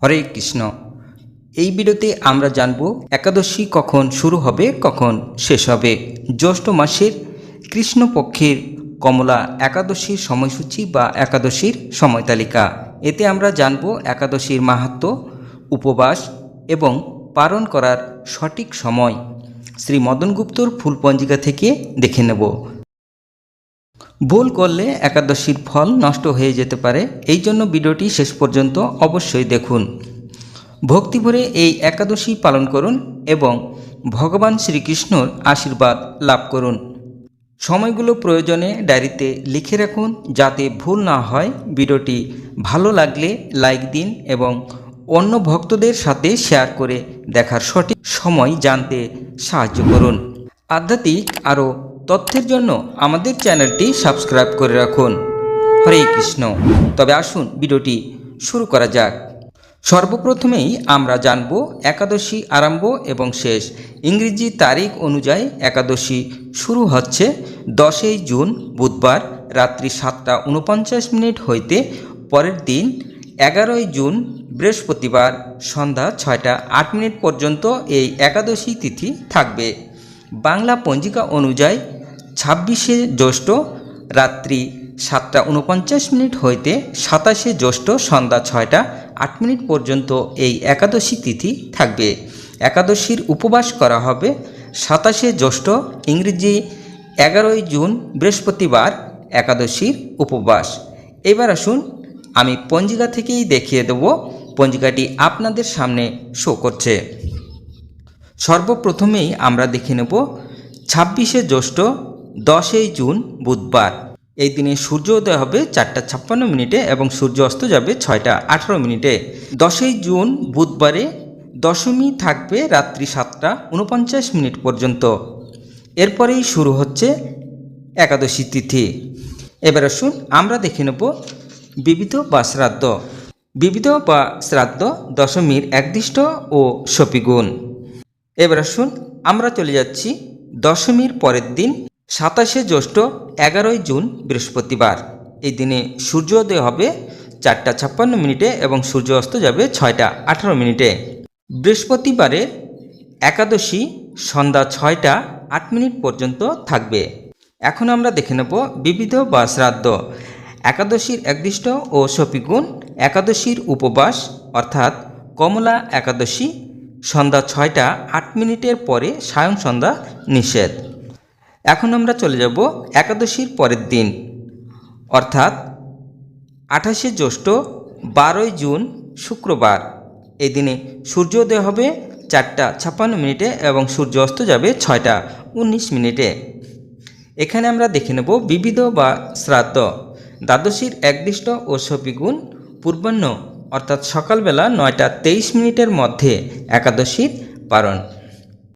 হরে কৃষ্ণ। এই ভিডিওতে আমরা জানব একাদশী কখন শুরু হবে, কখন শেষ হবে। জ্যৈষ্ঠ মাসের কৃষ্ণপক্ষের কমলা একাদশীর সময়সূচি বা একাদশীর সময় তালিকা। এতে আমরা জানব একাদশীর মাহাত্ম্য, উপবাস এবং পালন করার সঠিক সময়। শ্রী মদন গুপ্তর ফুল পঞ্জিকা থেকে দেখে নেব। ভুল করলে একাদশীর ফল নষ্ট হয়ে যেতে পারে, এই জন্য ভিডিওটি শেষ পর্যন্ত অবশ্যই দেখুন। ভক্তিভরে এই একাদশী পালন করুন এবং ভগবান শ্রীকৃষ্ণর আশীর্বাদ লাভ করুন। সময়গুলো প্রয়োজনে ডায়েরিতে লিখে রাখুন যাতে ভুল না হয়। ভিডিওটি ভালো লাগলে লাইক দিন এবং অন্য ভক্তদের সাথে শেয়ার করে দেখার সঠিক সময় জানতে সাহায্য করুন। আধ্যাত্মিক আরও তথ্যের জন্য আমাদের চ্যানেলটি সাবস্ক্রাইব করে রাখুন। হরে কৃষ্ণ। তবে আসুন ভিডিওটি শুরু করা যাক। সর্বপ্রথমেই আমরা জানব একাদশী আরম্ভ এবং শেষ। ইংরেজি তারিখ অনুযায়ী একাদশী শুরু হচ্ছে 10 জুন বুধবার রাত্রি 7:49 হইতে পরের দিন 11 জুন বৃহস্পতিবার সন্ধ্যা 6:08 পর্যন্ত এই একাদশী তিথি থাকবে। বাংলা পঞ্জিকা অনুযায়ী 26 জ্যৈষ্ঠ রাত্রি 7:49 হইতে 27 জ্যৈষ্ঠ সন্ধ্যা 6:08 পর্যন্ত এই একাদশী তিথি থাকবে। একাদশীর উপবাস করা হবে 27 জ্যৈষ্ঠ ইংরেজি 11 জুন বৃহস্পতিবার একাদশীর উপবাস। এবার আসুন আমি পঞ্জিকা থেকেই দেখিয়ে দেব। পঞ্জিকাটি আপনাদের সামনে শো করছে। সর্বপ্রথমেই আমরা দেখে নেব 26 জ্যৈষ্ঠ 10 জুন বুধবার। এই দিনে সূর্যোদয় হবে 4:56 এবং সূর্য অস্ত যাবে 6:18। 10 জুন বুধবারে দশমী থাকবে রাত্রি 7:49 পর্যন্ত। এরপরেই শুরু হচ্ছে একাদশী তিথি। এবার আসুন আমরা দেখে নেব বিবিধ বা শ্রাদ্ধ। বিবিধ বা শ্রাদ্ধ দশমীর একদিষ্ট ও শপিগুণ। এবার আসুন আমরা চলে যাচ্ছি দশমীর পরের দিন 27 জ্যৈষ্ঠ 11 জুন বৃহস্পতিবার। এই দিনে সূর্যোদয় হবে 4:56 এবং সূর্য অস্ত যাবে 6:18। বৃহস্পতিবারের একাদশী সন্ধ্যা 6:08 পর্যন্ত থাকবে। এখন আমরা দেখে নেব বিবিধ বা শ্রাদ্ধ। একাদশীর একদিষ্ট ও শপিগুণ। একাদশীর উপবাস অর্থাৎ কমলা একাদশী সন্ধ্যা 6:08 পরে সায়ং সন্ধ্যা নিষেধ। এখন আমরা চলে যাব একাদশীর পরের দিন অর্থাৎ 28 জ্যৈষ্ঠ 12 জুন শুক্রবার। এই দিনে সূর্যোদয় হবে 4:56 এবং সূর্য অস্ত যাবে 6:19। এখানে আমরা দেখে নেব বিবিধ বা শ্রাদ্ধ। দ্বাদশীর একদিষ্ট ও শপিগুণ পূর্বাহ্ন অর্থাৎ সকালবেলা 9:23 মধ্যে একাদশীর পালন।